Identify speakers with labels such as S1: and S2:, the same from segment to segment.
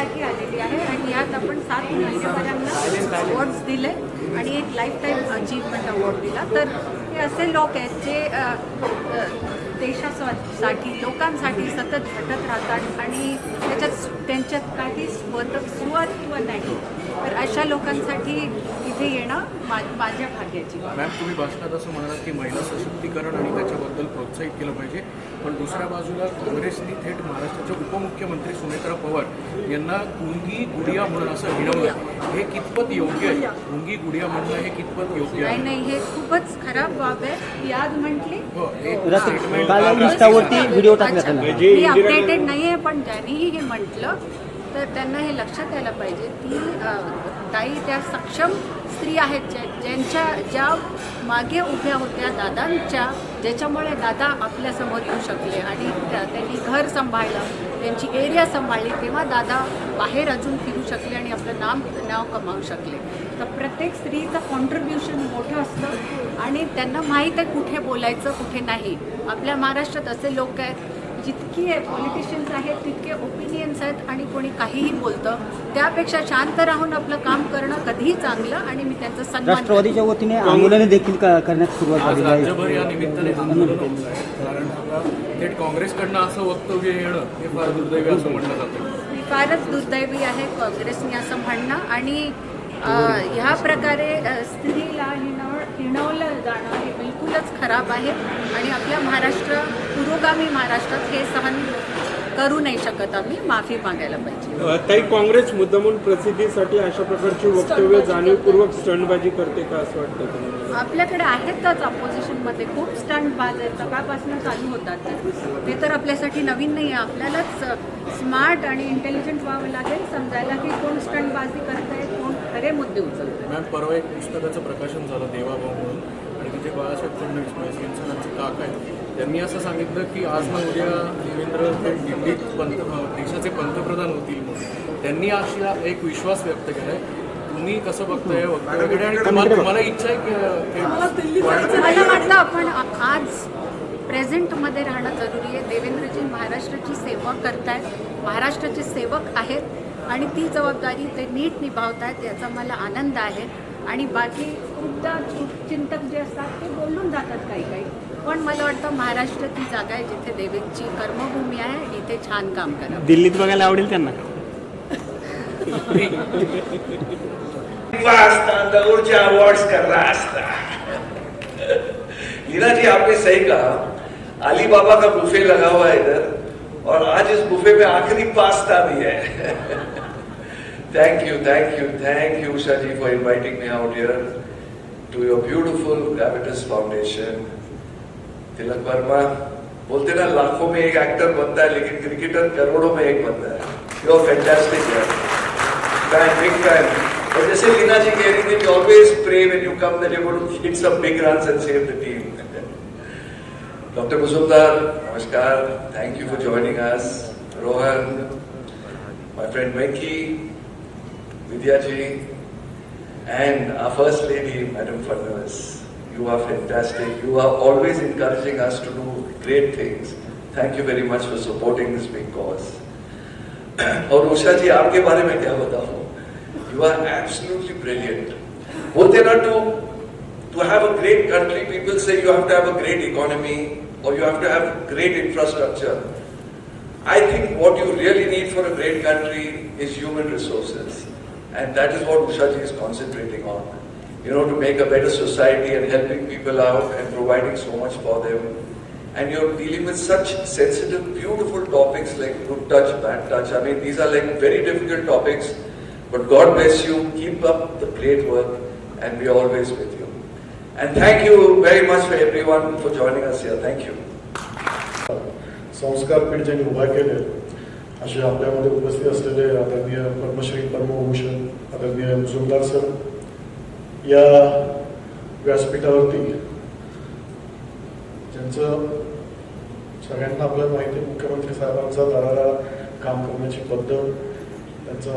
S1: साठी आलेली आहे आणि यात आपण 7 मान्यवरांना अवॉर्ड्स दिले आणि एक लाईफ टाईम अचीवमेंट अवॉर्ड दिला. तर हे असे लोक आहेत जे देशासाठी लोकांसाठी सतत झटत राहतात आणि त्यांच्यात काही स्वत्व नाही. तर अशा लोकांसाठी इथे येणं माझ्या भाग्याची.
S2: मॅम, तुम्ही भाषणात असं म्हणालात की महिला सशक्तीकरण आणि त्याच्याबद्दल प्रोत्साहित केलं पाहिजे, पण दुसऱ्या बाजूला काँग्रेसने थेट महाराष्ट्राचे उपमुख्यमंत्री सुनेत्रा पवार यांना गुंगी गुडिया म्हणून असं हिणवलं. हे कितपत योग्य आहे? गुंगी गुडिया म्हणणं हे कितपत योग्य आहे?
S1: नाही, हे खूपच खराब बाब आहे. याद म्हटली
S3: व्हिडिओ टाकण्यात
S1: मी अपडेटेड नाही आहे, पण ज्यांनीही हे म्हटलं तर त्यांना हे लक्षात यायला पाहिजे की काही त्या सक्षम स्त्री आहेत ज्या मागे उभ्या होत्या दादांच्या, ज्याच्यामुळे दादा आपल्यासमोर येऊ शकले आणि त्यांनी घर सांभाळलं, त्यांची एरिया सांभाळली, तेव्हा दादा बाहेर अजून फिरू शकले आणि आपलं नाव कमावू शकले. तर प्रत्येक स्त्रीचं कॉन्ट्रीब्युशन मोठं असतं आणि त्यांना माहीत आहे कुठे बोलायचं कुठे नाही. आपल्या महाराष्ट्रात असे लोक आहेत, जितके पॉलिटिशियन्स आहेत तितके ओपिनियन्स आहेत आणि कोणी काहीही बोलतं. त्यापेक्षा शांत राहून आपलं काम करणं कधीही चांगलं आणि मी त्यांचं सन्मान.
S3: राष्ट्रवादीच्या वतीने आंदोलन देखील करण्यास सुरुवात झाली आहे.
S2: राज्यभर या निमित्ताने आंदोलन होत आहे, कारण आता थेट काँग्रेसकडनं असं वक्तव्य येणं हे फार दुर्दैवी असं म्हटलं जातं.
S1: फारच दुर्दैवी आहे काँग्रेसने असं म्हणणं आणि ह्या प्रकारे स्त्रीला हिणवलं जाणं हे बिलकुलच खराब आहे आणि आपल्या पुरोगामी महाराष्ट्रात हे सहन करू नाही शकत. आम्ही माफी मागायला पाहिजे.
S4: ताई, काँग्रेस मुद्दामून प्रसिद्धीसाठी अशा प्रकारची वक्तव्य जाणीवपूर्वक स्टंटबाजी करते का असं वाटतं तुम्हाला?
S1: आपल्याकडे आहेतच ऑपोजिशनमध्ये खूप स्टंटबाज आहेत, सकाळपासून चालू होतात. ते तर आपल्यासाठी नवीन नाही आहे. आपल्यालाच स्मार्ट आणि इंटेलिजंट व्हावं लागेल, समजायला की कोण स्टंटबाजी करत आहे, कोण खरे मुद्दे उचलत आहे.
S2: मॅम, परवा एक पुस्तकाचं प्रकाशन झालं देवाभाऊ म्हणून, आणि तिथे बाळासाहेब फडणवीस यांचे काका आहेत. त्यांनी असं सांगितलं की आज ना उद्या देवेंद्र दिल्लीत देशाचे पंतप्रधान होतील म्हणून. त्यांनी अशा एक विश्वास व्यक्त केला आहे. तुम्ही कसं बघताय वगैरे आणि तुम्हाला इच्छा आहे की?
S1: मला वाटलं आपण आज प्रेझेंटमध्ये राहणं जरुरी आहे. देवेंद्रजी महाराष्ट्राची सेवा करतायत, महाराष्ट्राचे सेवक आहेत आणि ती जबाबदारी ते नीट निभावत आहेत, याचा मला आनंद आहे. आणि बाकी खूपदा चिंतक जे असतात ते बोलून जातात काही, पण मला वाटतं महाराष्ट्र ती जागा आहे जिथे देवेंची कर्मभूमी आहे आणि इथे छान काम करा.
S3: दिल्लीत बघायला आवडेल त्यांना.
S5: दगड़चे अवार्ड्स कर रहा असता. लीना जी, आपने सही कहा. अली बाबा का बुफे लगा हुआ है इधर और आज इस बुफे में आखिरी पास्ता भी है. Thank you Usha ji for inviting me out here to your beautiful Gravitas Foundation. Tilak Varma बोलते ना, लाखों में एक एक्टर बनता है लेकिन क्रिकेटर करोड़ों में एक बनता है. You are fantastic यार. Big fan. और जैसे लीना जी कह रही थी, always pray when you come that you're going to hit some big runs and save the team. Dr. Muzumdar, namaskar. Thank you for joining us. Rohan, my friend Venki, Vidya ji, and our First Lady, Madam Fadnavis. You are fantastic. You are always encouraging us to do great things. Thank you very much for supporting this big cause. और उषा जी, आपके बारे में क्या बताऊं? You are absolutely brilliant. बोलते ना, to have a great country, people say you have to have a great economy or you have to have great infrastructure. I think what you really need for a great country is human resources. And that is what Usha ji is concentrating on. You know, to make a better society and helping people out and providing so much for them. And you're dealing with such sensitive, beautiful topics like good touch, bad touch. I mean, these are like very difficult topics. But God bless you. Keep up the great work and we are always with you. And thank you very much for everyone for joining us here. Thank you.
S6: संस्कार पीठ ज्यांनी उभा केले असे आपल्यामध्ये उपस्थित असलेले आदरणीय पद्मश्री पद्मभूषण आदरणीय मुजुमदार सर, या व्यासपीठावरती ज्यांचं सगळ्यांना आपल्याला माहिती, मुख्यमंत्री साहेबांचा दरारा काम करण्याची पद्धत, त्यांचं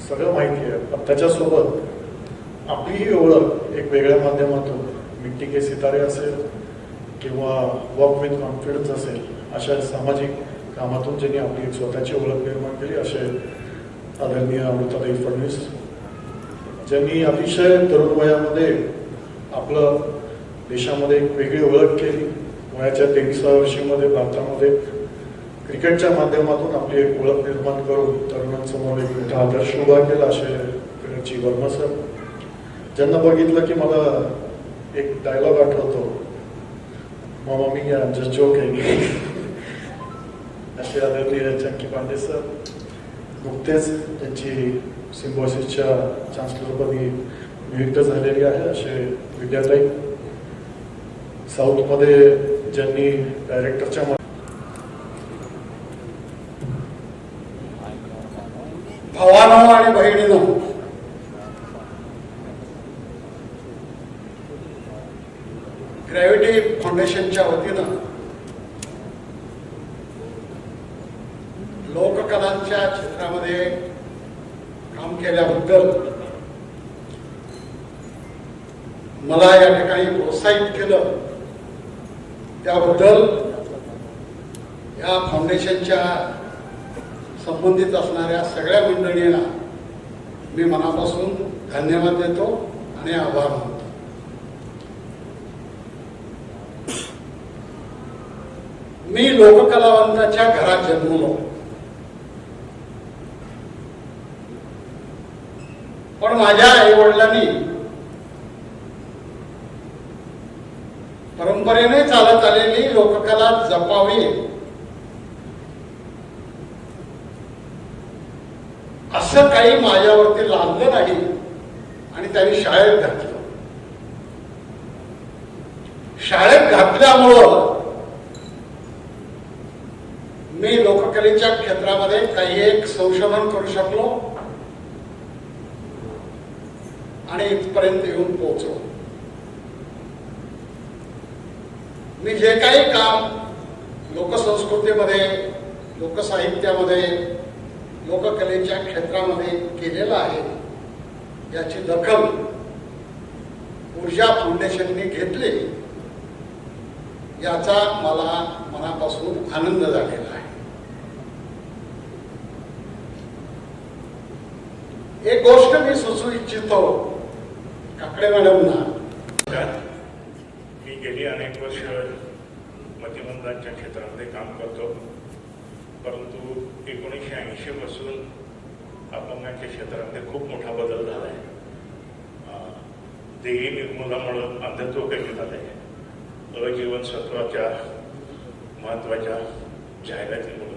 S6: सगळं माहिती आहे. पण त्याच्यासोबत आपलीही ओळख एक वेगळ्या माध्यमातून, मिट्टी के सितारे असेल किंवा वॉक विथ कॉन्फिडन्स असेल, अशा सामाजिक कामातून ज्यांनी आपली एक स्वतःची ओळख निर्माण केली, असे आदरणीय अमृताताई फडणवीस, ज्यांनी अतिशय तरुण वयामध्ये आपलं देशामध्ये एक वेगळी ओळख केली. वयाच्या 23व्या वर्षीमध्ये भारतामध्ये क्रिकेटच्या माध्यमातून आपली एक ओळख निर्माण करून तरुणांसमोर एक मोठा आदर्श उभा केला. असे ची वर्मा सर, ज्यांना बघितलं की मला एक डायलॉग आठवतो, मामा मी जस्ट जोकिंग. असे आदरणीय चंकी पांडे सर, नुकतेच त्यांची सिम्बॉसिसच्या चान्सलरपदी नियुक्त झालेली आहे. असे विद्याताई, साऊथमध्ये ज्यांनी डायरेक्टरच्या
S7: भावांनो आणि बहिणींनो, ग्रॅव्हिटी फाउंडेशनच्या वतीनं लोककलांच्या क्षेत्रामध्ये काम केल्याबद्दल मला या ठिकाणी प्रोत्साहित केलं, त्याबद्दल या फाउंडेशनच्या संबंधित असणाऱ्या सगळ्या मंडळींना मी मनापासून धन्यवाद देतो आणि आभार मानतो. मी लोककलावंताच्या घरात जन्मलो, पण माझ्या आई वडिलांनी परंपरेने चालत आलेली लोककला जपावी असं काही माझ्यावरती लादलं नाही आणि त्यांनी शाळेत घातलं. शाळेत घातल्यामुळं मी लोककलेच्या क्षेत्रामध्ये काही एक संशोधन करू शकलो आणि इथपर्यंत येऊन पोहोचलो. मी जे काही काम लोकसंस्कृतीमध्ये, लोकसाहित्यामध्ये, लोककलेच्या क्षेत्रामध्ये केलेलं आहे, याची दखल ऊर्जा फाउंडेशनने घेतली, याचा मला मनापासून आनंद झालेला आहे. एक गोष्ट मी सुचवू इच्छितो काकडे मॅडमना.
S8: मी गेली अनेक वर्ष मतिमंदांच्या क्षेत्रामध्ये काम करतो, परंतु 1980 पासून अपंगांच्या क्षेत्रामध्ये खूप मोठा बदल झाला आहे. देही निर्मूलनामुळं अंधत्व कमी झालं आहे. अजीवनसत्वाच्या महत्त्वाच्या जाहिरातीमुळं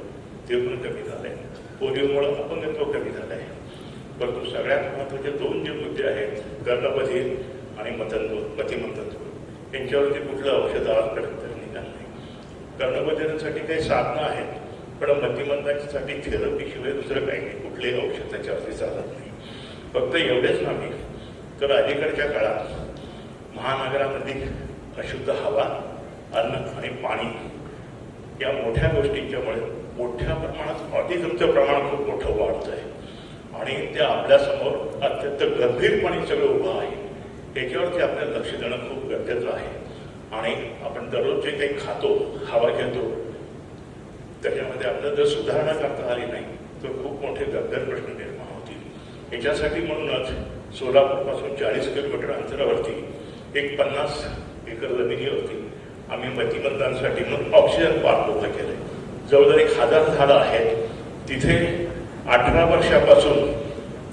S8: ते पण कमी झालं आहे. पोलिओमुळं अपंगत्व कमी झालं आहे. परंतु सगळ्यात महत्त्वाचे 2 जे मुद्दे आहेत, कर्णबधीर आणि मतिमंदत्व, यांच्यावरती कुठलं औषध आजपर्यंत निघालं नाही. कर्णबधिरांसाठी काही साधनं आहेत, पण मतिमंदांसाठी थेरपीशिवाय दुसरं काही नाही, कुठलेही औषध त्याच्यावरती चालत नाही. फक्त एवढेच नव्हे तर अलीकडच्या काळात महानगरामध्ये अशुद्ध हवा, अन्न आणि पाणी या मोठ्या गोष्टींच्यामुळे मोठ्या प्रमाणात ऑटिझमचं प्रमाण खूप मोठं वाढतं आहे आणि ते आपल्यासमोर अत्यंत गंभीरपणे सगळं उभं आहे. याच्यावरती आपल्याला लक्ष देणं खूप गरजेचं आहे. आणि आपण दररोज जे काही खातो, हवा घेतो, त्याच्यामध्ये आपल्याला जर सुधारणा करता आली नाही तर खूप मोठे गंभीर प्रश्न निर्माण होतील. याच्यासाठी म्हणूनच सोलापूरपासून 40 किलोमीटर अंतरावरती एक 50 एकर जमिनीवरती आम्ही मतिमंदांसाठी म्हणून ऑक्सिजन पार्क उभा केलं. जवळजवळ 1000 झाडं आहेत. तिथे 18 वर्षापासून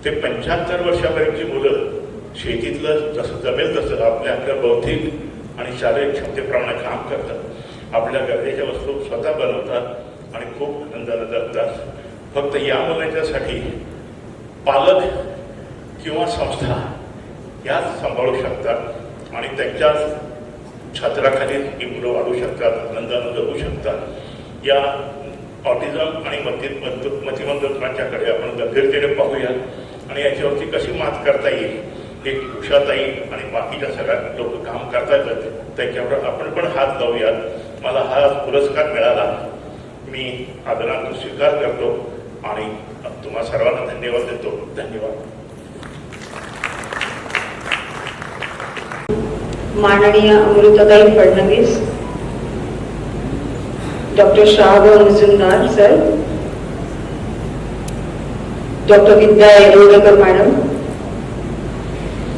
S8: ते 75 वर्षापर्यंतची मुलं शेतीतलं जसं जमेल तसं आपल्या बौद्धिक आणि शारीरिक क्षमतेप्रमाणे काम करतात. आपल्या गरजेच्या वस्तू स्वतः बनवतात आणि खूप आनंदाला जगतात. फक्त या मुलांच्यासाठी पालक किंवा संस्था याच सांभाळू शकतात आणि त्यांच्या छत्राखाली ही मुलं वाढू शकतात, आनंदानं जगू शकतात. या ऑटिझम आणि मतिमंदत्वाच्याकडे आपण गंभीरतेने पाहूया आणि याच्यावरती कशी मात करता येईल. एक उषाताई आणि बाकीच्या सगळ्या लोक काम करतात, त्याच्यावर आपण पण हात लावूयात. मला हा पुरस्कार मिळाला, मी आदराने स्वीकार करतो आणि तुम्हा सर्वांना धन्यवाद देतो. धन्यवाद.
S9: माननीय Amrutatai Fadnavis, doctor Shahab Majumdar sir, doctor Vidya Yerawadekar madam,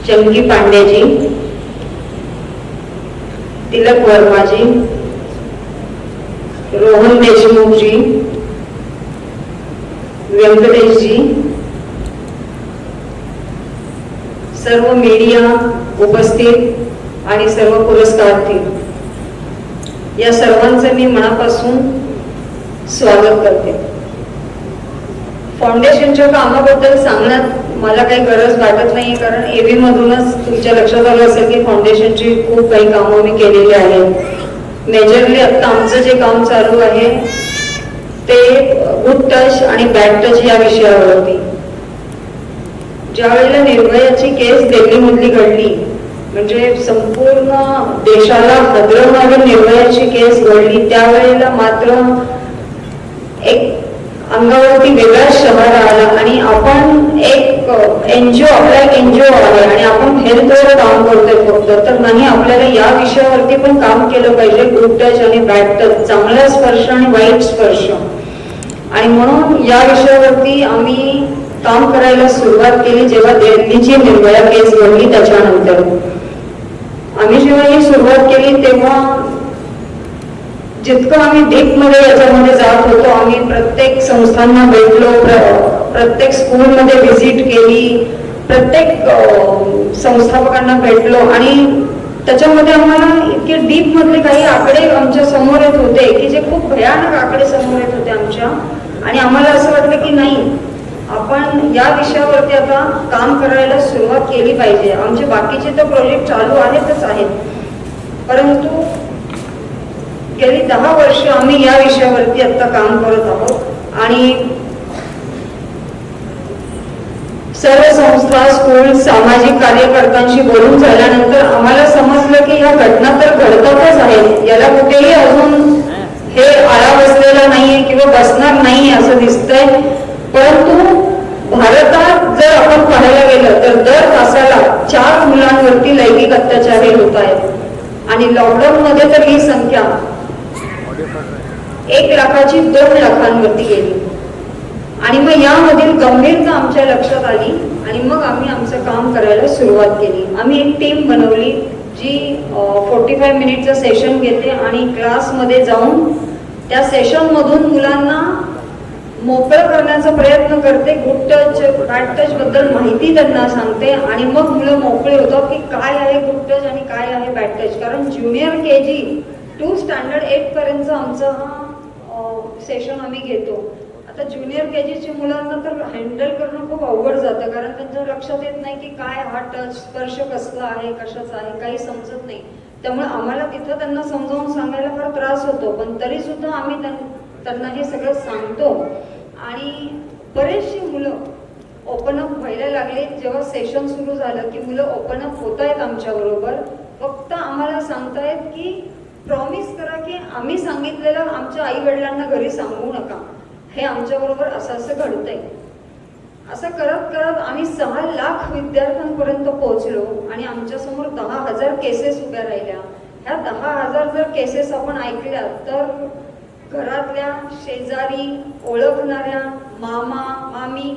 S9: Chunky Pandeyji, Tilak Varmaji, Rohan Deshmukhji, Venkateshji, सर्व मीडिया उपस्थित आणि सर्व पुरस्कारार्थी, या सर्वांचं मी मनापासून स्वागत करते. फाउंडेशनच्या कामाबद्दल सांगण्यात मला काही गरज वाटत नाही, कारण एव्ही मधूनच तुमच्या लक्षात आलं असेल की फाउंडेशनची खूप काही कामं मी केलेली आहेत. मेजरली आता आमचं जे काम चालू आहे ते गुड टच आणि बॅड टच या विषयावरती. ज्या वेळेला निर्भयाची केस दिल्लीमधली घडली, म्हणजे संपूर्ण देशाला हादरवणारी निर्भयाची केस घडली, त्यावेळेला मात्र एक अंगावरती वेगळाच शहर आला आणि आपण एक एनजीओ, आपला एक एनजीओ आहे आणि आपण हेल्थवर काम करतोय फक्त, तर नाही, आपल्याला या विषयावरती पण काम केलं पाहिजे. गुड टच आणि बॅड टच, चांगला स्पर्श आणि वाईट स्पर्श. आणि म्हणून या विषयावरती आम्ही काम करायला सुरुवात केली जेव्हा दिल्लीची निर्भया केस घडली. त्याच्यानंतर आम्ही जेव्हा ही सुरुवात केली तेव्हा जितकं आम्ही डीपमध्ये याच्यामध्ये जात होतो, आम्ही प्रत्येक संस्थांना भेटलो, प्रत्येक स्कूलमध्ये व्हिजिट केली, प्रत्येक संस्थापकांना भेटलो आणि त्याच्यामध्ये आम्हाला इतके डीप मधले काही आकडे आमच्या समोर येत होते की जे खूप भयानक आकडे समोर येत होते आमच्या. आणि आम्हाला असं वाटलं की नाही, आपण या विषयावरती आता काम करायला सुरुवात केली पाहिजे. आमचे बाकीचे तर प्रोजेक्ट चालू आहेतच आहेत, परंतु गेली 10 वर्ष आम्ही या विषयावरती आता काम करत आहोत. आणि सर्व संस्था, स्कूल, सामाजिक कार्यकर्त्यांशी बोलून झाल्यानंतर आम्हाला समजलं की ह्या घटना तर घडतातच आहेत, याला कुठेही अजून हे आळा बसलेला नाहीये किंवा बसणार नाही असं दिसतंय. परंतु भारतात जर आपण पाहायला गेलं तर दर तासाला 4 मुलांवरती लैंगिक अत्याचार होत आहेत आणि लॉकडाऊन मध्ये तर ही संख्या 1 लाखाची 2 लाखांवरती गेली. आणि मग यामधील गंभीरता आमच्या लक्षात आली आणि मग आम्ही आमचं काम करायला सुरुवात केली. आम्ही एक टीम बनवली जी 45 मिनिटचं सेशन घेते आणि क्लासमध्ये जाऊन त्या सेशन मधून मुलांना मोकळं करण्याचा प्रयत्न करते. गुड टच, बॅड टच बद्दल माहिती त्यांना सांगते आणि मग मुलं मोकळे होतात की काय आहे गुड टच आणि काय आहे बॅड टच. कारण ज्युनियर KG टू स्टँडर्ड 8 पर्यंत आमचा हा सेशन आम्ही घेतो. आता ज्युनियर KGची मुलांना तर हँडल करणं खूप अवघड जातं, कारण त्यांच्या लक्षात येत नाही की काय हा टच, स्पर्श कसला आहे, कशाचा आहे, काही समजत नाही. त्यामुळे आम्हाला तिथं त्यांना समजावून सांगायला फार त्रास होतो, पण तरी सुद्धा आम्ही त्यांना हे सगळं सांगतो. आणि बरेचशी मुलं ओपन अप व्हायला लागले. जेव्हा सेशन सुरू झालं की मुलं ओपन अप होत आहेत आमच्या बरोबर. फक्त आम्हाला सांगतायत की प्रॉमिस करा की आम्ही सांगितलेलं आमच्या आई वडिलांना घरी सांगू नका, हे आमच्या बरोबर असं असं घडतंय. असं करत करत आम्ही 6 लाख विद्यार्थ्यांपर्यंत पोहोचलो आणि आमच्या समोर 10,000 केसेस उभ्या राहिल्या. ह्या 10,000 जर केसेस आपण ऐकल्या तर घरातल्या, शेजारी, ओळखणाऱ्या, मामा, मामी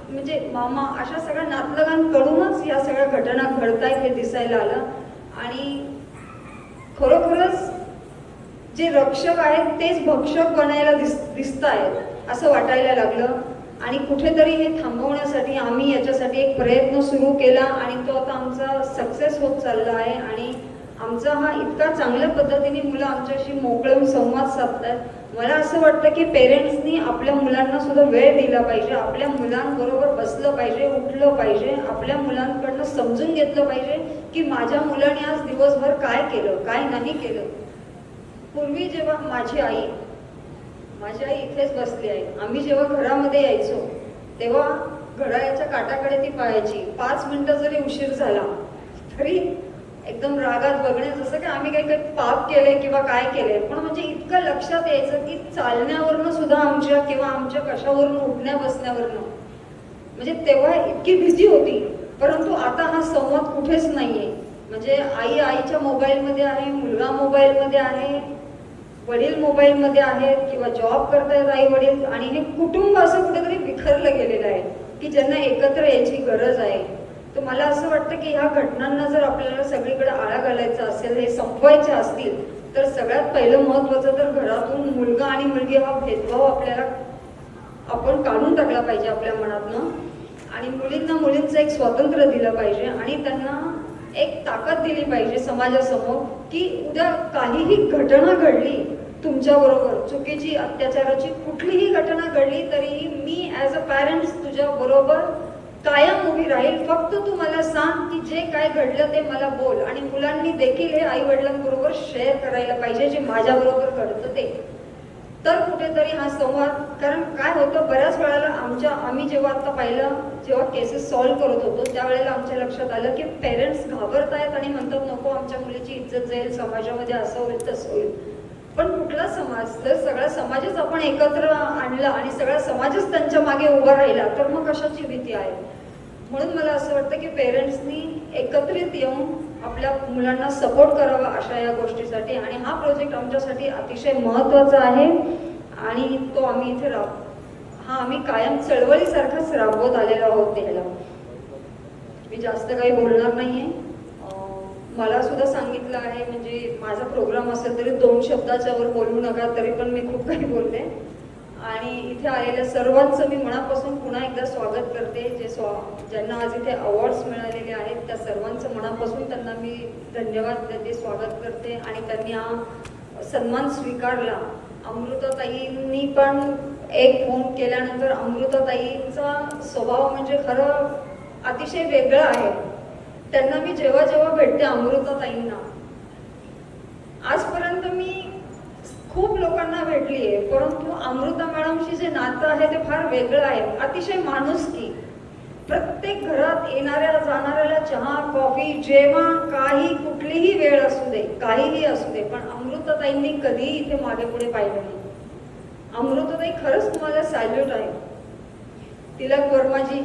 S9: म्हणजे मामा, अशा सगळ्या नातलगांकडूनच या सगळ्या घटना घडतायत हे दिसायला आलं. आणि खरोखरच जे रक्षक आहेत तेच भक्षक बनायला दिसतायत असं वाटायला लागलं. आणि कुठेतरी हे थांबवण्यासाठी आम्ही याच्यासाठी एक प्रयत्न सुरू केला आणि तो आता आमचा सक्सेस होत चालला आहे. आणि आमचा हा इतका चांगल्या पद्धतीने मुलं आमच्याशी मोकळून संवाद साधतात. मला असं वाटतं की पेरेंट्सनी आपल्या मुलांना सुद्धा वेळ दिला पाहिजे, आपल्या मुलांबरोबर बसलं पाहिजे, उठलं पाहिजे, आपल्या मुलांकडनं समजून घेतलं पाहिजे की माझ्या मुलाने आज दिवसभर काय केलं, काय नाही केलं. पूर्वी जेव्हा माझी आई इथेच बसली आहे, आम्ही जेव्हा घरामध्ये यायचो तेव्हा घड्याळाच्या काटाकडे ती पाहायची. 5 मिनिटं जरी उशीर झाला तरी एकदम रागात बघणे, जसं की आम्ही काही पाप केले किंवा काय केले. पण म्हणजे इतकं लक्षात यायचं की चालण्यावरनं सुद्धा आमच्या किंवा आमच्या कशावरून उठण्या बसण्यावरनं, म्हणजे तेव्हा इतकी बिझी होती. परंतु आता हा संवाद कुठेच नाहीये. म्हणजे आई आईच्या मोबाईलमध्ये आहे, मुलगा मोबाईलमध्ये आहे, वडील मोबाईलमध्ये आहेत किंवा जॉब करतायत आई वडील, आणि हे कुटुंब असं कुठेतरी विखरलं गेलेलं आहे की ज्यांना एकत्र यायची गरज आहे. तर मला असं वाटतं की ह्या घटनांना जर आपल्याला सगळीकडे आळा घालायचा असेल, हे संपवायचे असतील, तर सगळ्यात पहिलं महत्त्वाचं तर घरातून मुलगा आणि मुलगी हा भेदभाव आपण काढून टाकला पाहिजे आपल्या मनातनं. आणि मुलींना मुलींचं एक स्वातंत्र्य दिलं पाहिजे आणि त्यांना एक ताकद दिली पाहिजे समाजासमोर की उद्या काहीही घटना घडली तुमच्याबरोबर, चुकीची अत्याचाराची कुठलीही घटना घडली तरीही मी ॲज अ पॅरेंट्स तुझ्या बरोबर कायम उभी राहील. फक्त तू मला सांग की जे काय घडलं ते मला बोल. आणि मुलांनी देखील हे आई वडिलांबरोबर शेअर करायला पाहिजे जे माझ्याबरोबर घडतं ते. तर कुठेतरी हा संवाद, कारण काय होतं बऱ्याच वेळेला आम्ही जेव्हा आता पाहिलं, जेव्हा केसेस सॉल्व्ह करत होतो त्यावेळेला आमच्या लक्षात आलं की पेरेंट्स घाबरतायत आणि म्हणतात नको आमच्या मुलीची इज्जत जाईल, समाजामध्ये असं होईल तसं होईल. पण कुठला समाज, जर सगळा समाजच आपण एकत्र आणला आणि सगळा समाजच त्यांच्या मागे उभा राहिला तर मग कशाची भीती आहे. म्हणून मला असं वाटतं की पेरेंट्सनी एकत्रित येऊन आपल्या मुलांना सपोर्ट करावा अशा या गोष्टीसाठी. आणि हा प्रोजेक्ट आमच्यासाठी अतिशय महत्त्वाचा आहे आणि तो आम्ही इथे आम्ही कायम चळवळीसारखाच राबवत आलेलो आहोत त्याला. मी जास्त काही बोलणार नाहीये. मला सुद्धा सांगितलं आहे, म्हणजे माझा प्रोग्राम असेल तरी 2 शब्दाच्या वर बोलू नका, तरी पण मी खूप काही बोलते. आणि इथे आलेल्या सर्वांचं मी मनापासून पुन्हा एकदा स्वागत करते. ज्यांना आज इथे अवॉर्ड्स मिळालेले आहेत त्या सर्वांचं मनापासून त्यांना मी धन्यवाद देते, स्वागत करते. आणि त्यांनी हा सन्मान स्वीकारला. अमृताताईंनी पण एक फोन केल्यानंतर अमृताताईंचा स्वभाव म्हणजे खरं अतिशय वेगळा आहे. त्यांना मी जेव्हा जेव्हा भेटते अमृताताईंना, आजपर्यंत मी खूप लोकांना भेटली आहे, परंतु अमृता मॅडमशी जे नातं आहे ते फार वेगळं आहे. अतिशय माणुसकी. प्रत्येक घरात येणाऱ्या जाणाऱ्याला चहा कॉफी, जेवण, काही कुठलीही वेळ असू दे, काहीही असू दे, पण अमृताताईंनी कधीही इथे मागे पुढे पाहिलं नाही. अमृताताई खरंच तुम्हाला सॅल्यूट आहे. तिलक वर्माजी,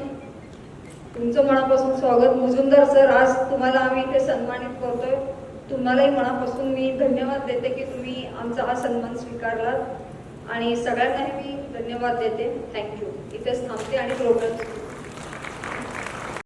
S9: तुमचं मनापासून स्वागत. मुजुमदार सर, आज तुम्हाला आम्ही इथे सन्मानित करतोय. तुम्हालाही मनापासून मी धन्यवाद देते की तुम्ही आमचा हा सन्मान स्वीकारलात. आणि सगळ्यांनाही मी धन्यवाद देते. थँक्यू. इथेच थांबते आणि प्रोग्राम